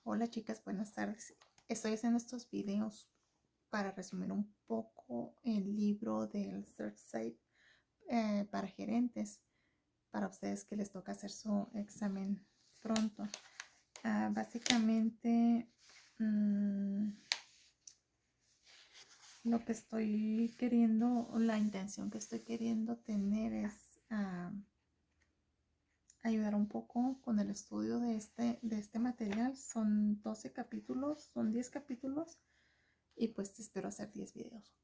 Hola chicas, buenas tardes. Estoy haciendo estos videos para resumir un poco el libro del Certside para gerentes, para ustedes que les toca hacer su examen pronto. Básicamente, lo que estoy queriendo, la intención que estoy queriendo tener es ayudar un poco con el estudio de este material. Son 12 capítulos, son 10 capítulos. Y pues espero hacer 10 videos.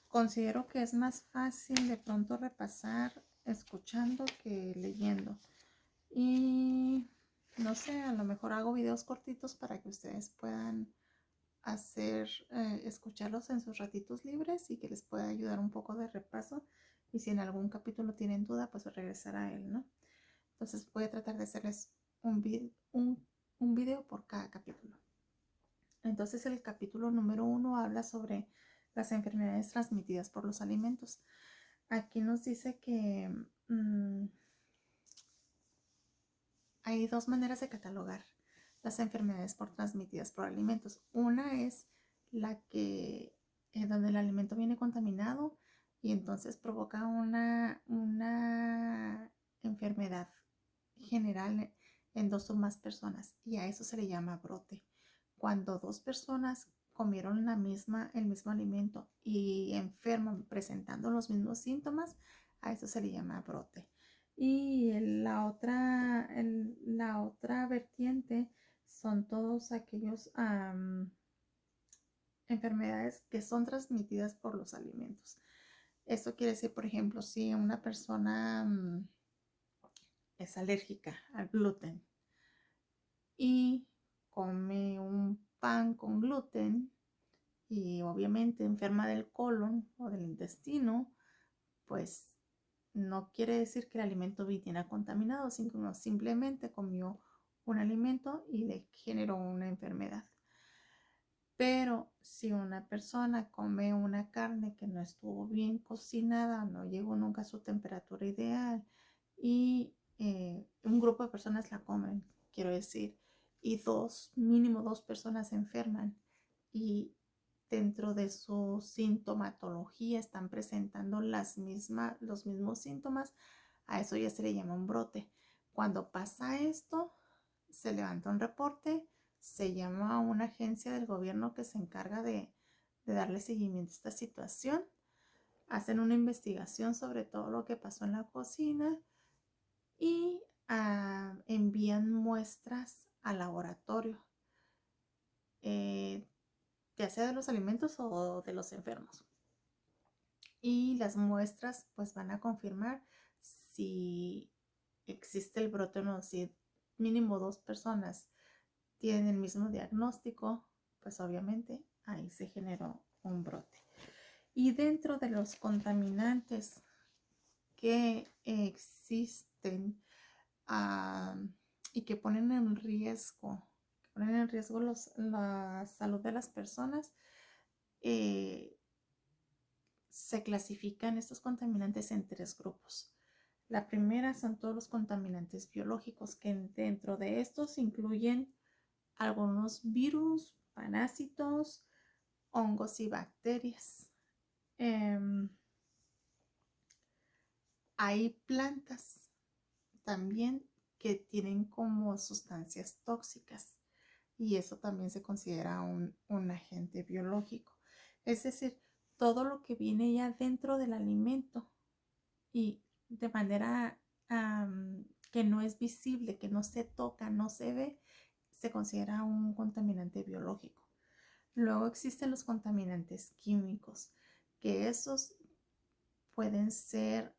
Considero que es más fácil de pronto repasar escuchando que leyendo. Y no sé, a lo mejor hago videos cortitos para que ustedes puedan escucharlos en sus ratitos libres y que les pueda ayudar un poco de repaso. Y si en algún capítulo tienen duda, pues regresar a él, ¿no? Entonces voy a tratar de hacerles un video por cada capítulo. Entonces el capítulo número 1 habla sobre las enfermedades transmitidas por los alimentos. Aquí nos dice que hay dos maneras de catalogar las enfermedades transmitidas por alimentos. Una es la que donde el alimento viene contaminado y entonces provoca una enfermedad general en dos o más personas, y a eso se le llama brote. Cuando dos personas comieron el mismo alimento y enferman presentando los mismos síntomas, a eso se le llama brote. Y la otra vertiente son todos aquellos enfermedades que son transmitidas por los alimentos. Esto quiere decir, por ejemplo, si una persona es alérgica al gluten y come un pan con gluten y obviamente enferma del colon o del intestino, pues no quiere decir que el alimento viniera contaminado, sino simplemente comió un alimento y le generó una enfermedad. Pero si una persona come una carne que no estuvo bien cocinada, no llegó nunca a su temperatura ideal y un grupo de personas la comen, quiero decir, y mínimo dos personas se enferman y dentro de su sintomatología están presentando los mismos síntomas, a eso ya se le llama un brote. Cuando pasa esto, se levanta un reporte, se llama a una agencia del gobierno que se encarga de darle seguimiento a esta situación, hacen una investigación sobre todo lo que pasó en la cocina y envían muestras al laboratorio, ya sea de los alimentos o de los enfermos. Y las muestras pues van a confirmar si existe el brote o no. Si mínimo dos personas tienen el mismo diagnóstico, pues obviamente ahí se generó un brote. Y dentro de los contaminantes que existen y que ponen en riesgo la salud de las personas, se clasifican estos contaminantes en tres grupos. La primera son todos los contaminantes biológicos, que dentro de estos incluyen algunos virus, parásitos, hongos y bacterias. Hay plantas también que tienen como sustancias tóxicas y eso también se considera un agente biológico. Es decir, todo lo que viene ya dentro del alimento y de manera que no es visible, que no se toca, no se ve, se considera un contaminante biológico. Luego existen los contaminantes químicos, que esos pueden ser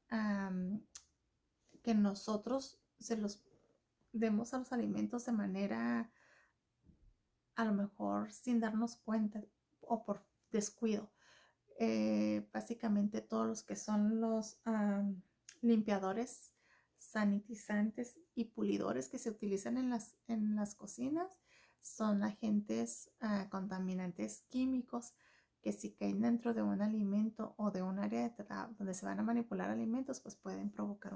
que nosotros se los demos a los alimentos de manera a lo mejor sin darnos cuenta o por descuido. Básicamente todos los que son los limpiadores, sanitizantes y pulidores que se utilizan en las cocinas son agentes contaminantes químicos que si caen dentro de un alimento o de un área donde se van a manipular alimentos, pues pueden provocar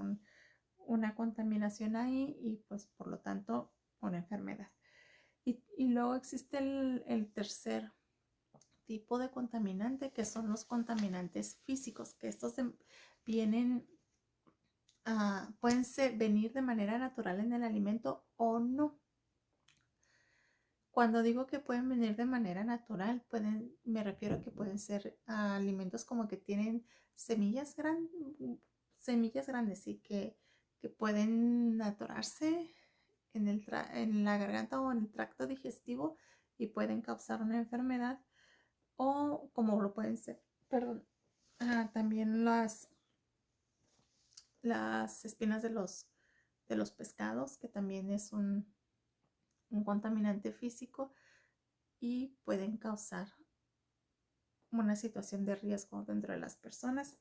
una contaminación ahí y pues por lo tanto una enfermedad. Y luego existe el tercer tipo de contaminante, que son los contaminantes físicos, que estos vienen, pueden venir de manera natural en el alimento o no. Cuando digo que pueden venir de manera natural, me refiero a que pueden ser alimentos como que tienen semillas grandes y que pueden atorarse en la garganta o en el tracto digestivo y pueden causar una enfermedad, o como lo pueden ser, perdón, también las espinas de los pescados, que también es un contaminante físico y pueden causar una situación de riesgo dentro de las personas.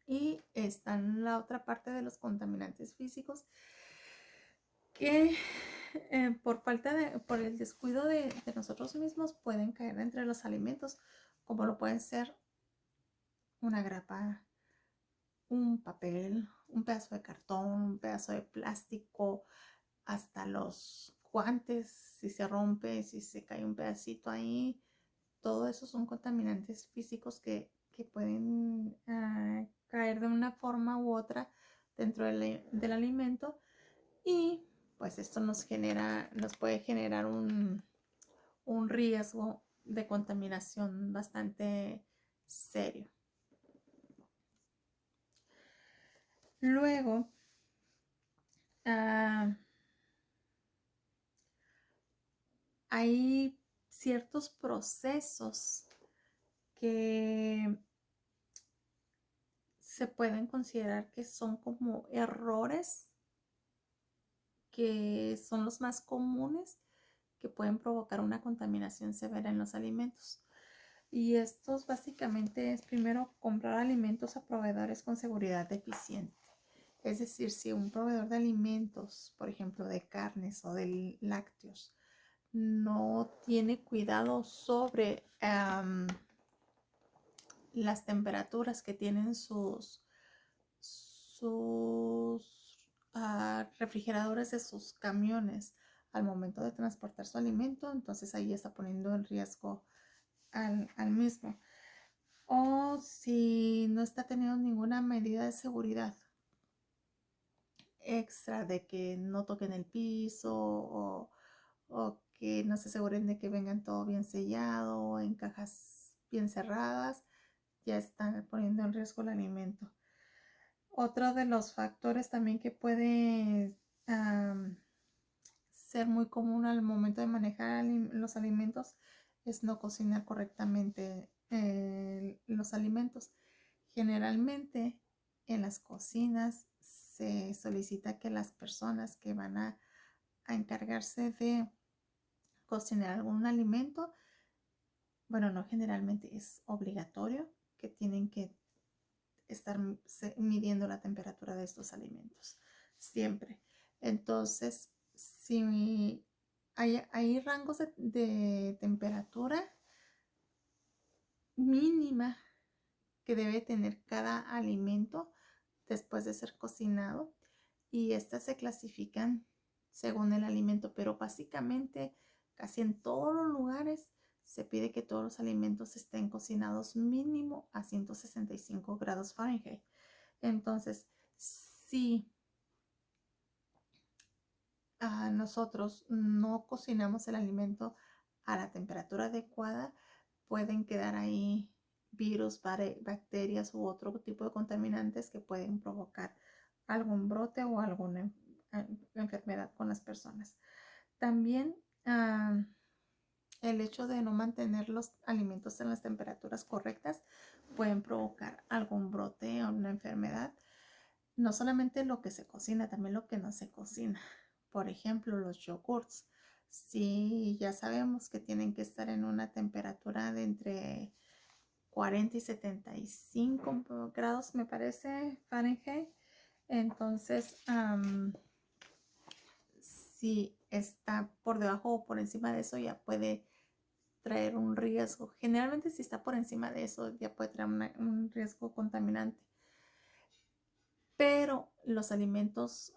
Y está en la otra parte de los contaminantes físicos que por el descuido de nosotros mismos pueden caer entre los alimentos, como lo pueden ser una grapa, un papel, un pedazo de cartón, un pedazo de plástico, hasta los guantes, si se rompe, si se cae un pedacito ahí. Todo eso son contaminantes físicos que pueden caer de una forma u otra dentro del alimento, y pues esto nos puede generar un riesgo de contaminación bastante serio. Luego, hay ciertos procesos que se pueden considerar que son como errores, que son los más comunes, que pueden provocar una contaminación severa en los alimentos. Y estos básicamente es, primero, comprar alimentos a proveedores con seguridad deficiente. Es decir, si un proveedor de alimentos, por ejemplo, de carnes o de lácteos, no tiene cuidado sobre las temperaturas que tienen sus refrigeradores de sus camiones al momento de transportar su alimento, entonces ahí está poniendo en riesgo al mismo. O si no está teniendo ninguna medida de seguridad extra, de que no toquen el piso, o que no se aseguren de que vengan todo bien sellado o en cajas bien cerradas, ya están poniendo en riesgo el alimento. Otro de los factores también que puede ser muy común al momento de manejar los alimentos es no cocinar correctamente los alimentos. Generalmente en las cocinas se solicita que las personas que van a encargarse de cocinar algún alimento, bueno, no generalmente, es obligatorio que tienen que estar midiendo la temperatura de estos alimentos siempre. Entonces, si hay rangos de temperatura mínima que debe tener cada alimento después de ser cocinado, y estas se clasifican según el alimento, pero básicamente casi en todos los lugares se pide que todos los alimentos estén cocinados mínimo a 165 grados Fahrenheit. Entonces, si nosotros no cocinamos el alimento a la temperatura adecuada, pueden quedar ahí virus, bacterias u otro tipo de contaminantes que pueden provocar algún brote o alguna enfermedad con las personas. También el hecho de no mantener los alimentos en las temperaturas correctas pueden provocar algún brote o una enfermedad. No solamente lo que se cocina, también lo que no se cocina. Por ejemplo, los yogurts. Si ya sabemos que tienen que estar en una temperatura de entre 40 y 75 grados, me parece, Fahrenheit. Entonces, si está por debajo o por encima de eso, ya puede traer un riesgo. Generalmente, si está por encima de eso, ya puede traer un riesgo contaminante. Pero los alimentos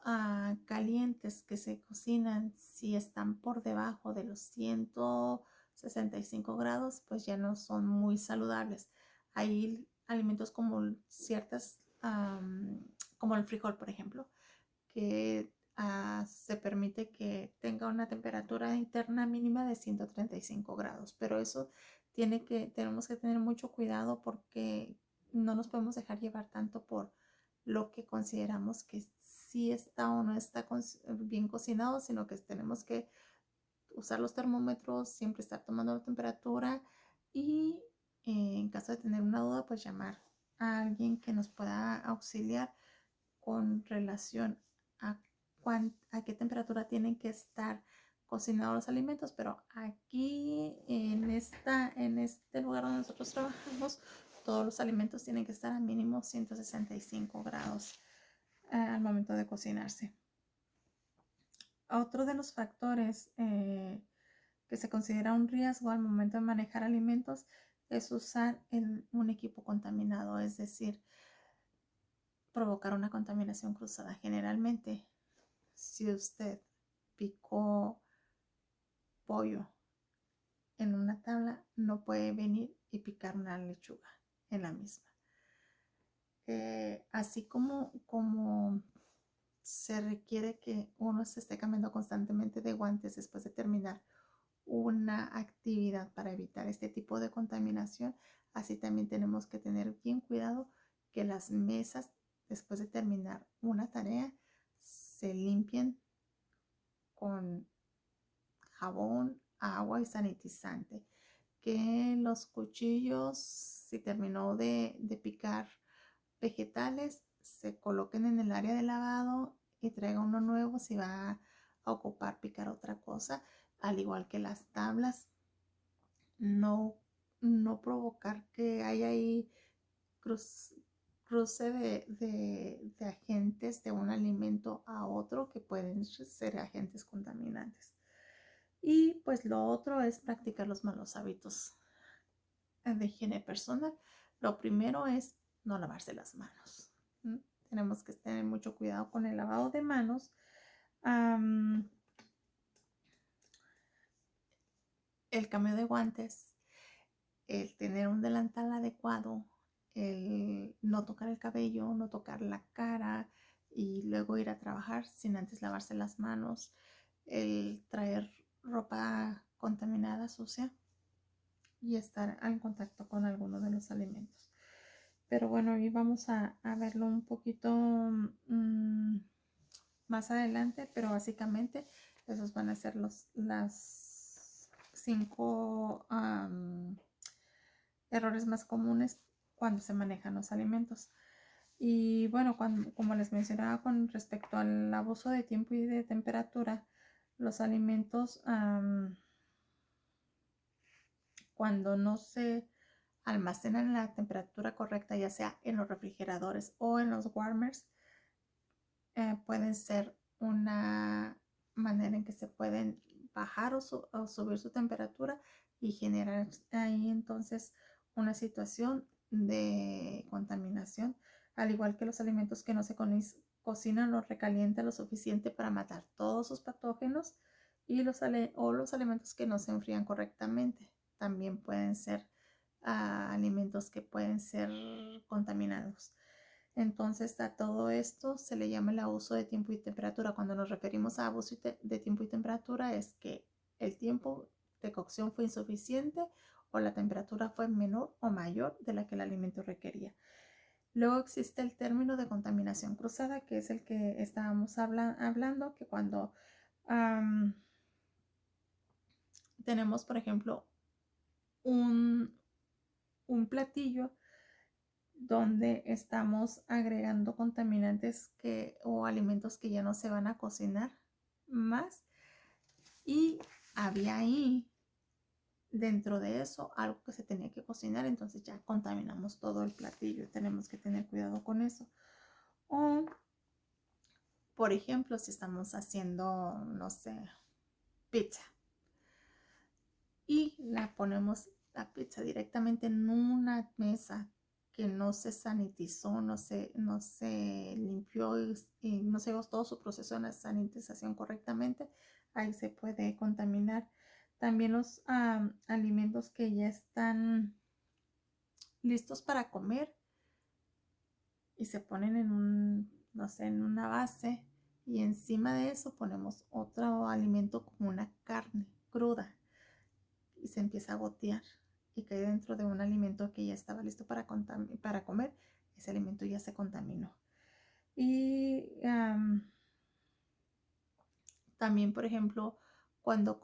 calientes que se cocinan, si están por debajo de los 165 grados, pues ya no son muy saludables. Hay alimentos como ciertas, como el frijol, por ejemplo, que se permite que tenga una temperatura interna mínima de 135 grados, pero eso tenemos que tener mucho cuidado porque no nos podemos dejar llevar tanto por lo que consideramos que sí está o no está bien cocinado, sino que tenemos que usar los termómetros, siempre estar tomando la temperatura y en caso de tener una duda, pues llamar a alguien que nos pueda auxiliar con relación a, a qué temperatura tienen que estar cocinados los alimentos, pero aquí en este lugar donde nosotros trabajamos, todos los alimentos tienen que estar a mínimo 165 grados al momento de cocinarse. Otro de los factores que se considera un riesgo al momento de manejar alimentos es usar un equipo contaminado, es decir, provocar una contaminación cruzada. Generalmente, si usted picó pollo en una tabla, no puede venir y picar una lechuga en la misma. Así como se requiere que uno se esté cambiando constantemente de guantes después de terminar una actividad para evitar este tipo de contaminación, así también tenemos que tener bien cuidado que las mesas después de terminar una tarea se limpien con jabón, agua y sanitizante, que los cuchillos, si terminó de picar vegetales, se coloquen en el área de lavado y traiga uno nuevo si va a ocupar picar otra cosa, al igual que las tablas. No, no provocar que haya ahí cruce de agentes de un alimento a otro que pueden ser agentes contaminantes. Y pues lo otro es practicar los malos hábitos de higiene personal. Lo primero es no lavarse las manos. Tenemos que tener mucho cuidado con el lavado de manos. El cambio de guantes, el tener un delantal adecuado, el no tocar el cabello, no tocar la cara y luego ir a trabajar sin antes lavarse las manos, el traer ropa contaminada, sucia y estar en contacto con alguno de los alimentos. Pero bueno, hoy vamos a verlo un poquito más adelante, pero básicamente esos van a ser las 5 errores más comunes cuando se manejan los alimentos. Y bueno, como les mencionaba con respecto al abuso de tiempo y de temperatura, los alimentos cuando no se almacenan en la temperatura correcta, ya sea en los refrigeradores o en los warmers, pueden ser una manera en que se pueden bajar o subir su temperatura y generar ahí entonces una situación de contaminación, al igual que los alimentos que no se cocinan o recalientan lo suficiente para matar todos sus patógenos y los alimentos que no se enfrían correctamente también pueden ser alimentos que pueden ser contaminados. Entonces a todo esto se le llama el abuso de tiempo y temperatura. Cuando nos referimos a abuso de tiempo y temperatura es que el tiempo de cocción fue insuficiente o la temperatura fue menor o mayor de la que el alimento requería. Luego existe el término de contaminación cruzada, que es el que estábamos hablando, que cuando tenemos, por ejemplo, un platillo donde estamos agregando contaminantes o alimentos que ya no se van a cocinar más, y había ahí dentro de eso algo que se tenía que cocinar, entonces ya contaminamos todo el platillo. Tenemos que tener cuidado con eso. O por ejemplo, si estamos haciendo, no sé, pizza y la ponemos la pizza directamente en una mesa que no se sanitizó, no se limpió y no se llevó todo su proceso de sanitización correctamente, ahí se puede contaminar. También los alimentos que ya están listos para comer y se ponen en no sé, en una base, y encima de eso ponemos otro alimento como una carne cruda y se empieza a gotear y cae dentro de un alimento que ya estaba listo para comer, ese alimento ya se contaminó. Y también, por ejemplo, cuando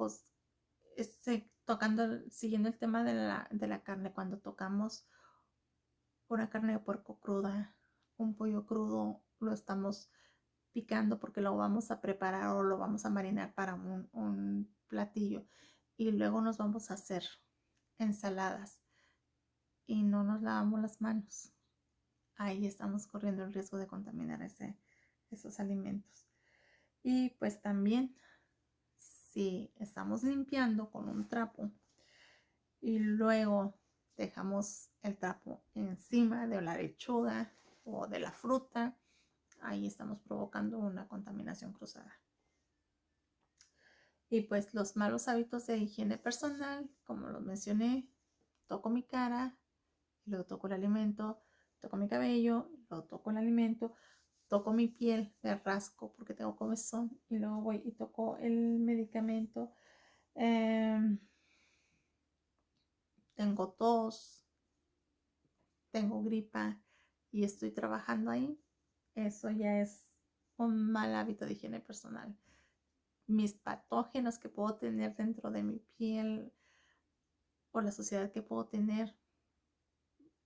siguiendo el tema de la carne, cuando tocamos una carne de puerco cruda, un pollo crudo, lo estamos picando porque lo vamos a preparar o lo vamos a marinar para un platillo, y luego nos vamos a hacer ensaladas y no nos lavamos las manos. Ahí estamos corriendo el riesgo de contaminar esos alimentos. Y pues también, si estamos limpiando con un trapo y luego dejamos el trapo encima de la lechuga o de la fruta, ahí estamos provocando una contaminación cruzada. Y pues los malos hábitos de higiene personal, como los mencioné, toco mi cara, luego toco el alimento, toco mi cabello, luego toco el alimento, toco mi piel, me rasco porque tengo comezón y luego voy y toco el medicamento. Tengo tos, tengo gripa y estoy trabajando ahí. Eso ya es un mal hábito de higiene personal. Mis patógenos que puedo tener dentro de mi piel o la suciedad que puedo tener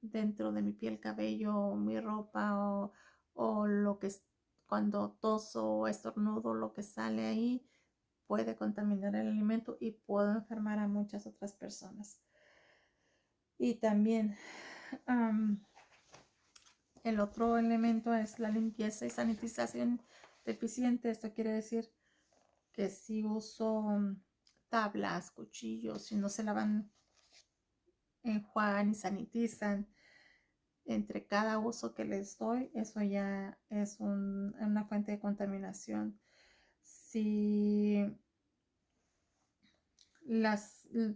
dentro de mi piel, cabello, mi ropa o lo que es cuando toso o estornudo, lo que sale ahí puede contaminar el alimento y puedo enfermar a muchas otras personas. Y también el otro elemento es la limpieza y sanitización deficiente. Esto quiere decir que si uso tablas, cuchillos, si no se lavan, enjuagan y sanitizan entre cada uso que les doy, eso ya es una fuente de contaminación. Si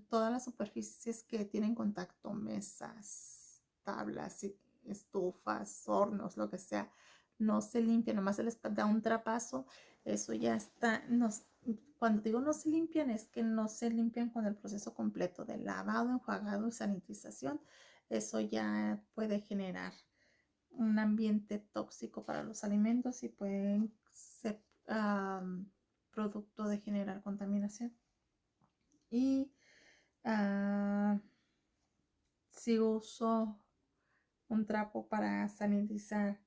todas las superficies que tienen contacto, mesas, tablas, estufas, hornos, lo que sea, no se limpian, nomás se les da un trapazo, eso ya está. Cuando digo no se limpian, es que no se limpian con el proceso completo de lavado, enjuagado y sanitización. Eso ya puede generar un ambiente tóxico para los alimentos y pueden ser producto de generar contaminación. Y si uso un trapo para sanitizar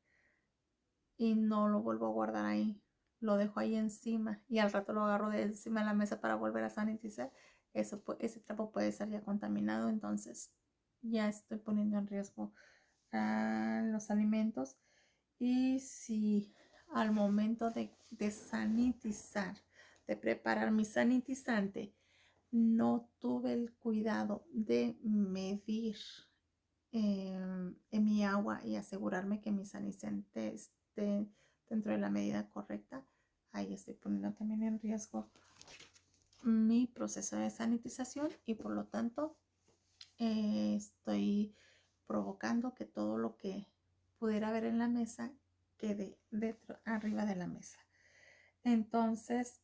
y no lo vuelvo a guardar ahí, lo dejo ahí encima y al rato lo agarro de encima de la mesa para volver a sanitizar, ese trapo puede estar ya contaminado, entonces ya estoy poniendo en riesgo los alimentos. Y si al momento de sanitizar, de preparar mi sanitizante, no tuve el cuidado de medir en mi agua y asegurarme que mi sanitizante esté dentro de la medida correcta, ahí estoy poniendo también en riesgo mi proceso de sanitización y por lo tanto estoy provocando que todo lo que pudiera haber en la mesa quede arriba de la mesa. Entonces,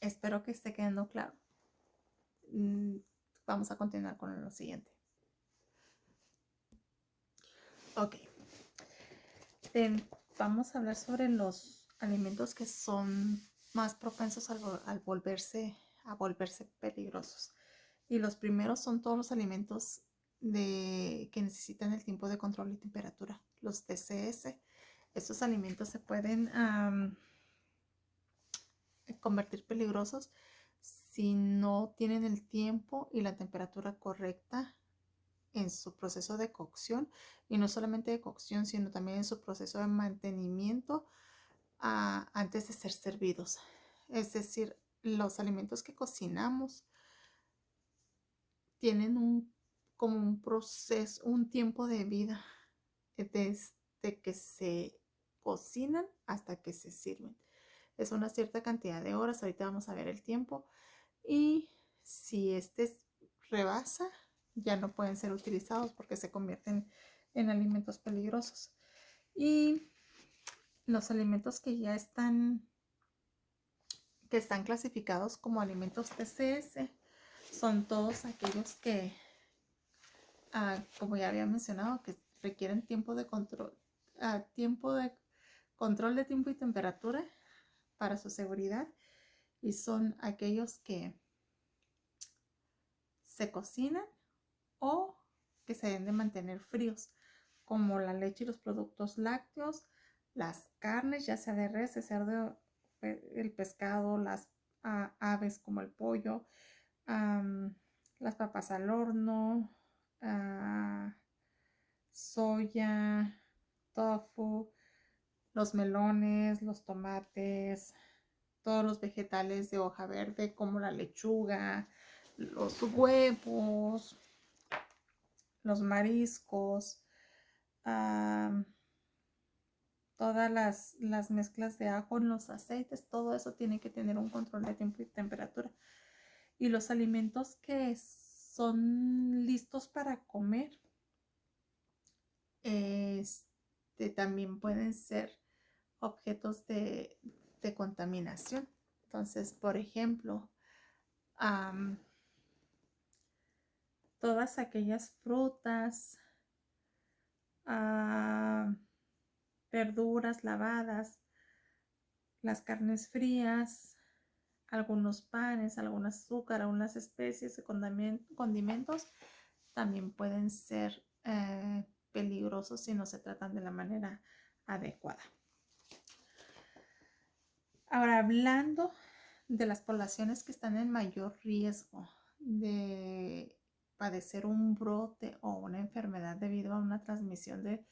espero que esté quedando claro. Vamos a continuar con lo siguiente. Ok. Vamos a hablar sobre los alimentos que son más propensos a volverse peligrosos. Y los primeros son todos los alimentos que necesitan el tiempo de control y temperatura, los TCS. Estos alimentos se pueden convertir peligrosos si no tienen el tiempo y la temperatura correcta en su proceso de cocción, y no solamente de cocción, sino también en su proceso de mantenimiento antes de ser servidos. Es decir, los alimentos que cocinamos tienen un como un proceso, un tiempo de vida, desde que se cocinan hasta que se sirven. Es una cierta cantidad de horas, ahorita vamos a ver el tiempo, y si rebasa, ya no pueden ser utilizados porque se convierten en alimentos peligrosos. Y los alimentos que ya están clasificados como alimentos TCS son todos aquellos que, como ya había mencionado, que requieren tiempo de control de tiempo y temperatura para su seguridad, y son aquellos que se cocinan o que se deben de mantener fríos, como la leche y los productos lácteos, las carnes, ya sea de res, de cerdo, el pescado, las aves como el pollo, las papas al horno, soya, tofu, los melones, los tomates, todos los vegetales de hoja verde como la lechuga, los huevos, los mariscos, todas las mezclas de ajo en los aceites, todo eso tiene que tener un control de tiempo y temperatura. Y los alimentos que son listos para comer, también pueden ser objetos de contaminación. Entonces, por ejemplo, todas aquellas frutas, verduras lavadas, las carnes frías, algunos panes, algún azúcar, algunas especies de condimentos también pueden ser peligrosos si no se tratan de la manera adecuada. Ahora, hablando de las poblaciones que están en mayor riesgo de padecer un brote o una enfermedad debido a una transmisión de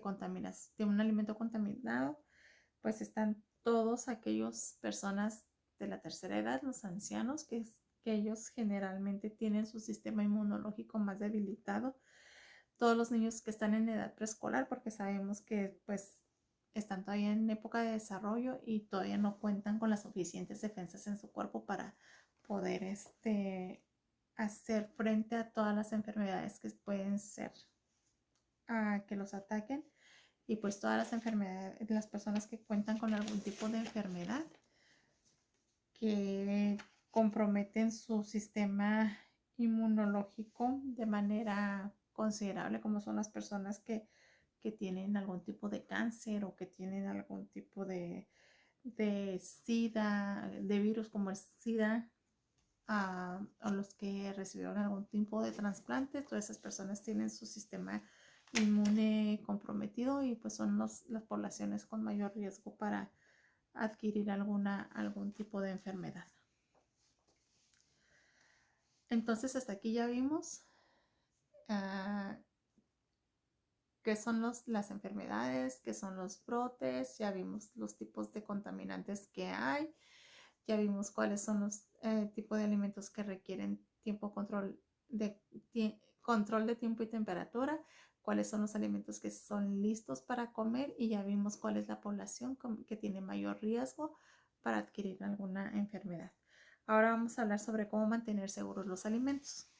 contaminación, de un alimento contaminado, pues están todos aquellos personas de la tercera edad, los ancianos, que ellos generalmente tienen su sistema inmunológico más debilitado. Todos los niños que están en edad preescolar, porque sabemos que pues están todavía en época de desarrollo y todavía no cuentan con las suficientes defensas en su cuerpo para poder hacer frente a todas las enfermedades que pueden ser que los ataquen. Y pues todas las enfermedades, las personas que cuentan con algún tipo de enfermedad que comprometen su sistema inmunológico de manera considerable, como son las personas que tienen algún tipo de cáncer o que tienen algún tipo de SIDA, de virus como el SIDA, o los que recibieron algún tipo de trasplante. Todas esas personas tienen su sistema inmune comprometido y pues son las poblaciones con mayor riesgo para adquirir algún tipo de enfermedad. Entonces hasta aquí ya vimos qué son las enfermedades, qué son los brotes, ya vimos los tipos de contaminantes que hay, ya vimos cuáles son los tipos de alimentos que requieren control de tiempo y temperatura, cuáles son los alimentos que son listos para comer, y ya vimos cuál es la población que tiene mayor riesgo para adquirir alguna enfermedad. Ahora vamos a hablar sobre cómo mantener seguros los alimentos.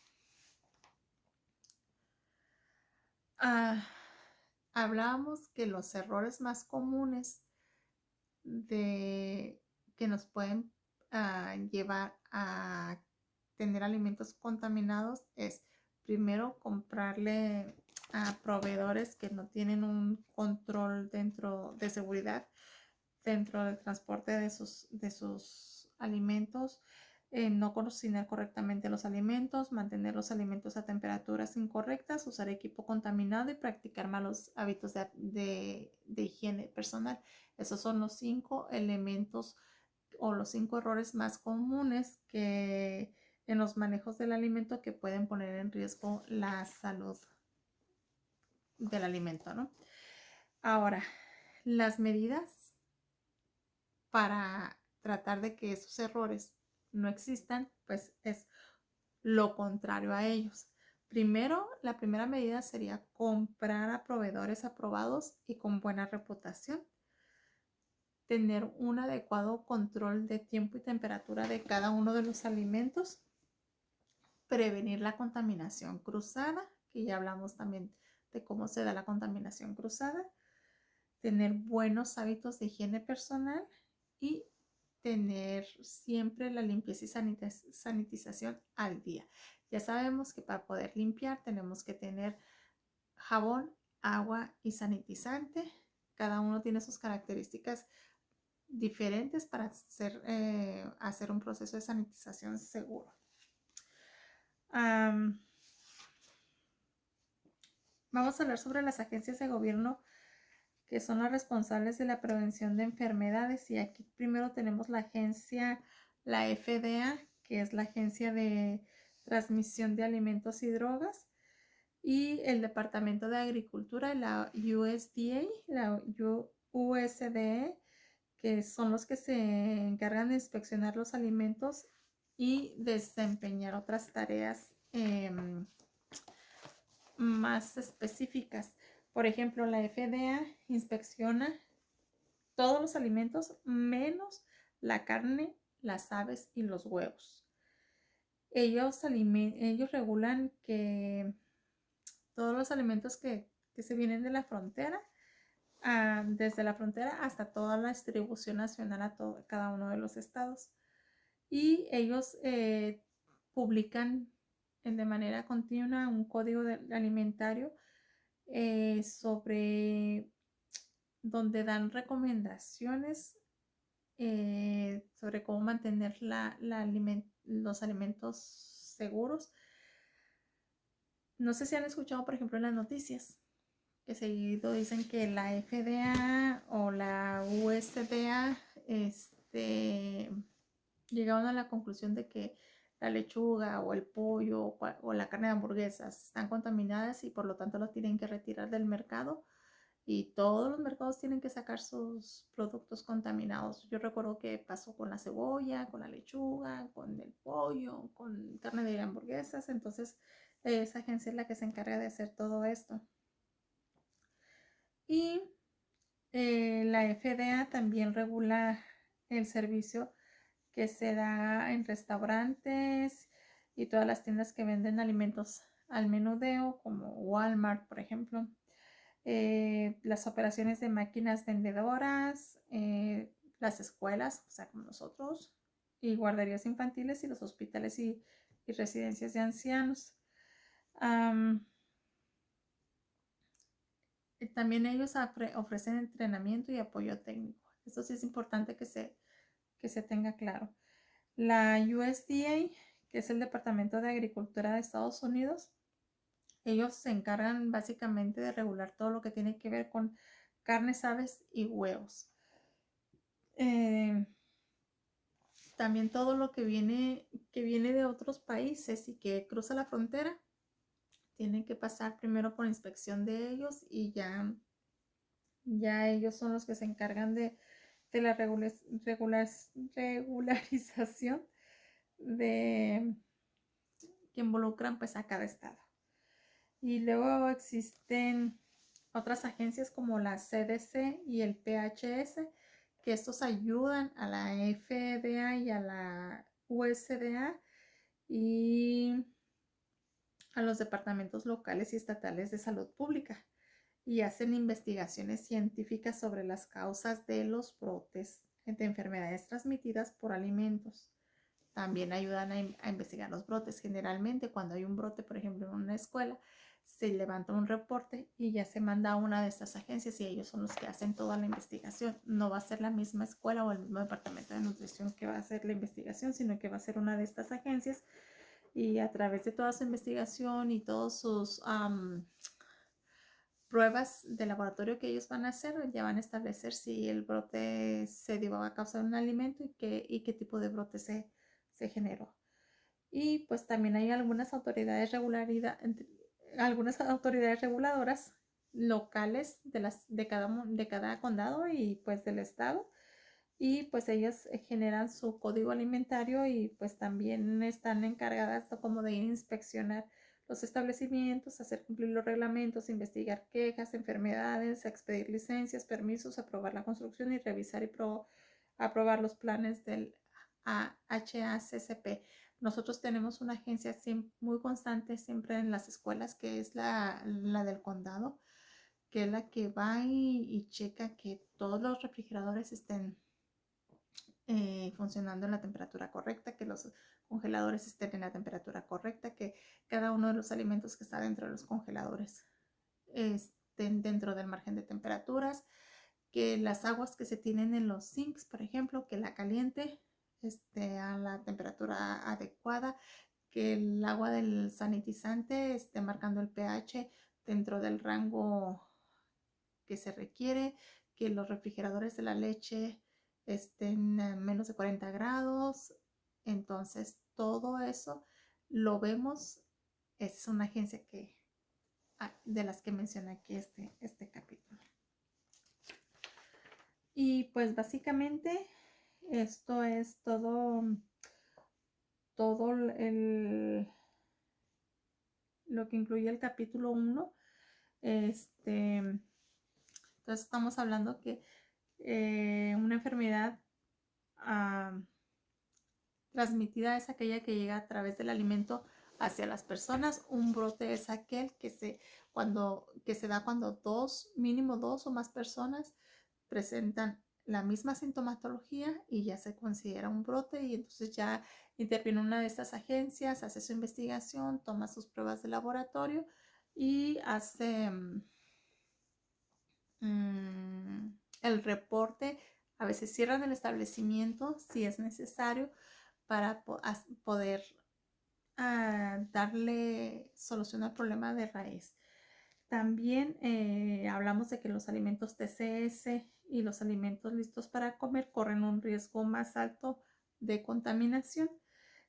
Hablábamos que los errores más comunes que nos pueden llevar a tener alimentos contaminados es primero comprarle a proveedores que no tienen un control de seguridad dentro del transporte de sus alimentos, no cocinar correctamente los alimentos, mantener los alimentos a temperaturas incorrectas, usar equipo contaminado y practicar malos hábitos de higiene personal. Esos son los 5 elementos o los 5 errores más comunes que en los manejos del alimento que pueden poner en riesgo la salud del alimento, ¿no? Ahora, las medidas para tratar de que esos errores no existan, pues es lo contrario a ellos. Primero, la primera medida sería comprar a proveedores aprobados y con buena reputación. Tener un adecuado control de tiempo y temperatura de cada uno de los alimentos. Prevenir la contaminación cruzada, que ya hablamos también de cómo se da la contaminación cruzada. Tener buenos hábitos de higiene personal y tener siempre la limpieza y sanitización al día. Ya sabemos que para poder limpiar tenemos que tener jabón, agua y sanitizante. Cada uno tiene sus características diferentes para hacer un proceso de sanitización seguro. Vamos a hablar sobre las agencias de gobierno que son las responsables de la prevención de enfermedades. Y aquí primero tenemos la agencia, la FDA, que es la Agencia de Transmisión de Alimentos y Drogas, y el Departamento de Agricultura, la USDA, la USDA, que son los que se encargan de inspeccionar los alimentos y desempeñar otras tareas más específicas. Por ejemplo, la FDA inspecciona todos los alimentos menos la carne, las aves y los huevos. Ellos regulan que todos los alimentos que se vienen de la frontera, desde la frontera hasta toda la distribución nacional a cada uno de los estados. Y ellos publican de manera continua un código alimentario sobre donde dan recomendaciones sobre cómo mantener los alimentos seguros. No sé si han escuchado, por ejemplo, en las noticias, que seguido dicen que la FDA o la USDA llegaron a la conclusión de que la lechuga o el pollo o la carne de hamburguesas están contaminadas y por lo tanto los tienen que retirar del mercado, y todos los mercados tienen que sacar sus productos contaminados. Yo recuerdo que pasó con la cebolla, con la lechuga, con el pollo, con carne de hamburguesas. Entonces esa agencia es la que se encarga de hacer todo esto. Y la FDA también regula el servicio que se da en restaurantes y todas las tiendas que venden alimentos al menudeo, como Walmart, por ejemplo. Las operaciones de máquinas vendedoras, las escuelas, o sea, como nosotros, y guarderías infantiles y los hospitales y residencias de ancianos. También ellos ofrecen entrenamiento y apoyo técnico. Esto sí es importante que se tenga claro. La USDA, que es el Departamento de Agricultura de Estados Unidos, ellos se encargan básicamente de regular todo lo que tiene que ver con carnes, aves y huevos. También todo lo que viene de otros países y que cruza la frontera, tienen que pasar primero por inspección de ellos, y ya ellos son los que se encargan de la regularización que involucran pues a cada estado. Y luego existen otras agencias como la CDC y el PHS, que estos ayudan a la FDA y a la USDA y a los departamentos locales y estatales de salud pública, y hacen investigaciones científicas sobre las causas de los brotes de enfermedades transmitidas por alimentos. También ayudan a investigar los brotes. Generalmente cuando hay un brote, por ejemplo, en una escuela, se levanta un reporte y ya se manda a una de estas agencias, y ellos son los que hacen toda la investigación. No va a ser la misma escuela o el mismo departamento de nutrición que va a hacer la investigación, sino que va a ser una de estas agencias, y a través de toda su investigación y todas sus pruebas de laboratorio que ellos van a hacer, ya van a establecer si el brote se dio a causa de un alimento y qué tipo de brote se generó. Y pues también hay algunas autoridades reguladoras locales de cada condado y pues del estado, y pues ellas generan su código alimentario y pues también están encargadas como de inspeccionar los establecimientos, hacer cumplir los reglamentos, investigar quejas, enfermedades, expedir licencias, permisos, aprobar la construcción y revisar y aprobar los planes del HACCP. Nosotros tenemos una agencia muy constante siempre en las escuelas, que es la del condado, que es la que va y checa que todos los refrigeradores estén funcionando en la temperatura correcta, que los congeladores estén en la temperatura correcta, que cada uno de los alimentos que está dentro de los congeladores estén dentro del margen de temperaturas, que las aguas que se tienen en los sinks, por ejemplo, que la caliente esté a la temperatura adecuada, que el agua del sanitizante esté marcando el pH dentro del rango que se requiere, que los refrigeradores de la leche estén a menos de 40 grados. Entonces, todo eso lo vemos. Es una agencia de las que menciona aquí este capítulo. Y pues básicamente esto es todo lo que incluye el capítulo 1. Entonces estamos hablando que una enfermedad transmitida es aquella que llega a través del alimento hacia las personas. Un brote es aquel que se da cuando mínimo dos o más personas presentan la misma sintomatología y ya se considera un brote, y entonces ya interviene una de estas agencias, hace su investigación, toma sus pruebas de laboratorio y hace el reporte. A veces cierran el establecimiento si es necesario para poder darle solución al problema de raíz. También hablamos de que los alimentos TCS y los alimentos listos para comer corren un riesgo más alto de contaminación,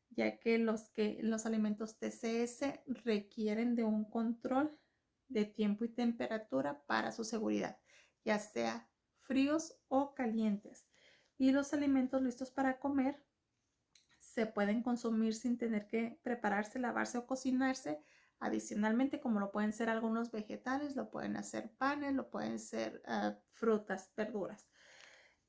ya que los alimentos TCS requieren de un control de tiempo y temperatura para su seguridad, ya sea fríos o calientes. Y los alimentos listos para comer se pueden consumir sin tener que prepararse, lavarse o cocinarse. Adicionalmente, como lo pueden ser algunos vegetales, lo pueden hacer panes, lo pueden ser frutas, verduras.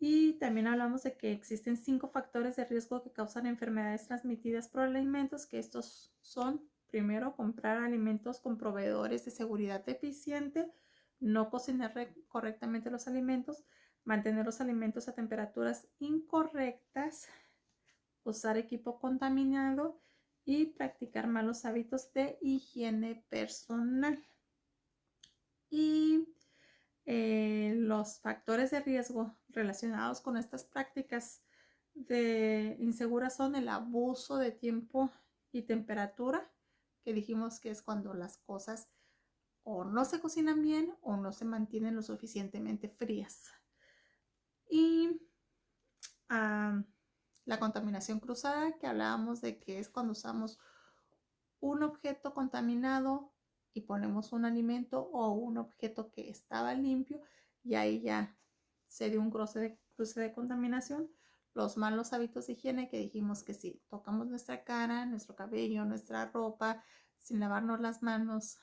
Y también hablamos de que existen 5 factores de riesgo que causan enfermedades transmitidas por alimentos, que estos son: primero, comprar alimentos con proveedores de seguridad deficiente, no cocinar correctamente los alimentos, mantener los alimentos a temperaturas incorrectas, usar equipo contaminado y practicar malos hábitos de higiene personal. Y los factores de riesgo relacionados con estas prácticas inseguras son el abuso de tiempo y temperatura, que dijimos que es cuando las cosas o no se cocinan bien o no se mantienen lo suficientemente frías. Y la contaminación cruzada, que hablábamos de que es cuando usamos un objeto contaminado y ponemos un alimento o un objeto que estaba limpio, y ahí ya se dio un cruce de contaminación. Los malos hábitos de higiene, que dijimos que si tocamos nuestra cara, nuestro cabello, nuestra ropa sin lavarnos las manos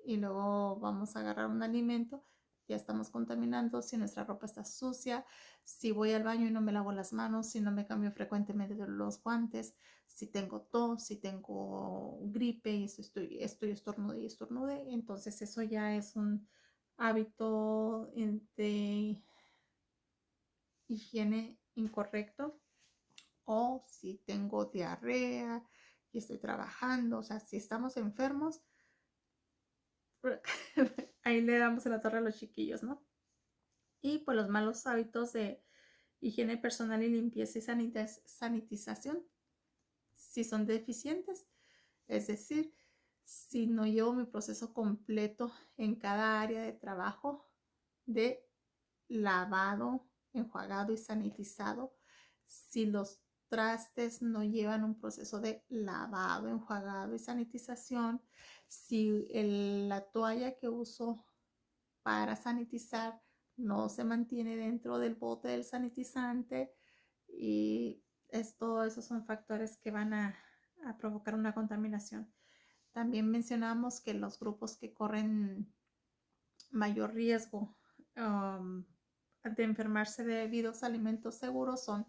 y luego vamos a agarrar un alimento, ya estamos contaminando. Si nuestra ropa está sucia, si voy al baño y no me lavo las manos, si no me cambio frecuentemente los guantes, si tengo tos, si tengo gripe y estoy estornude, entonces eso ya es un hábito de higiene incorrecto. O si tengo diarrea y estoy trabajando, o sea, si estamos enfermos, ahí le damos en la torre a los chiquillos, ¿no? Y pues los malos hábitos de higiene personal y limpieza y sanitización, si son deficientes, es decir, si no llevo mi proceso completo en cada área de trabajo de lavado, enjuagado y sanitizado, si los trastes no llevan un proceso de lavado, enjuagado y sanitización, si la toalla que uso para sanitizar no se mantiene dentro del bote del sanitizante y esos son factores que van a provocar una contaminación. También mencionamos que los grupos que corren mayor riesgo de enfermarse debido a alimentos seguros son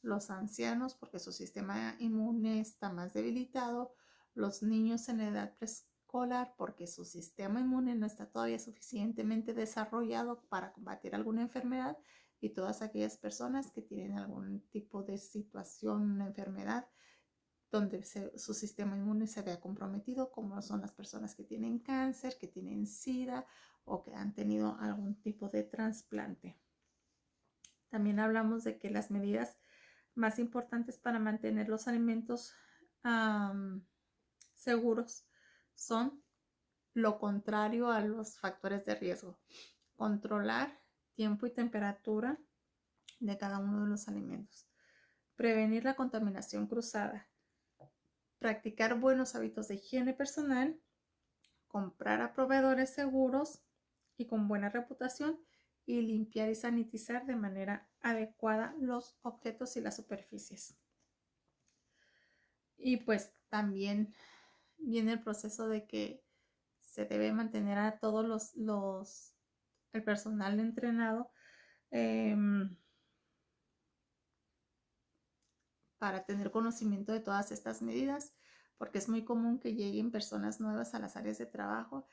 los ancianos, porque su sistema inmune está más debilitado, los niños en edad preescolar, porque su sistema inmune no está todavía suficientemente desarrollado para combatir alguna enfermedad, y todas aquellas personas que tienen algún tipo de situación, una enfermedad donde su sistema inmune se vea comprometido, como son las personas que tienen cáncer, que tienen SIDA o que han tenido algún tipo de trasplante. También hablamos de que las medidas más importantes para mantener los alimentos seguros son lo contrario a los factores de riesgo. Controlar tiempo y temperatura de cada uno de los alimentos. Prevenir la contaminación cruzada. Practicar buenos hábitos de higiene personal. Comprar a proveedores seguros y con buena reputación, y limpiar y sanitizar de manera adecuada los objetos y las superficies. Y pues también viene el proceso de que se debe mantener a todos el personal entrenado para tener conocimiento de todas estas medidas, porque es muy común que lleguen personas nuevas a las áreas de trabajo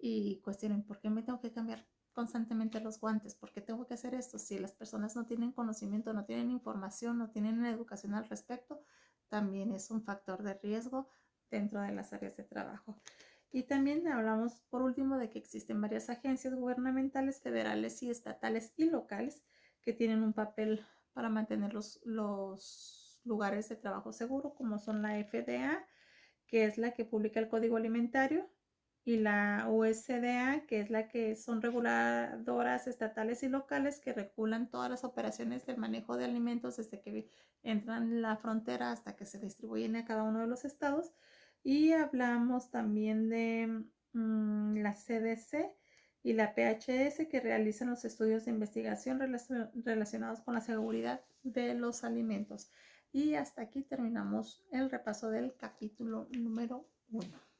y cuestionen por qué me tengo que cambiar constantemente los guantes, por qué tengo que hacer esto. Si las personas no tienen conocimiento, no tienen información, no tienen educación al respecto, también es un factor de riesgo dentro de las áreas de trabajo. Y también hablamos por último de que existen varias agencias gubernamentales, federales y estatales y locales que tienen un papel para mantener los lugares de trabajo seguro, como son la FDA, que es la que publica el Código Alimentario, y la USDA, que es la que son reguladoras estatales y locales que regulan todas las operaciones del manejo de alimentos desde que entran en la frontera hasta que se distribuyen a cada uno de los estados. Y hablamos también de la CDC y la PHS, que realizan los estudios de investigación relacionados con la seguridad de los alimentos. Y hasta aquí terminamos el repaso del capítulo número 1.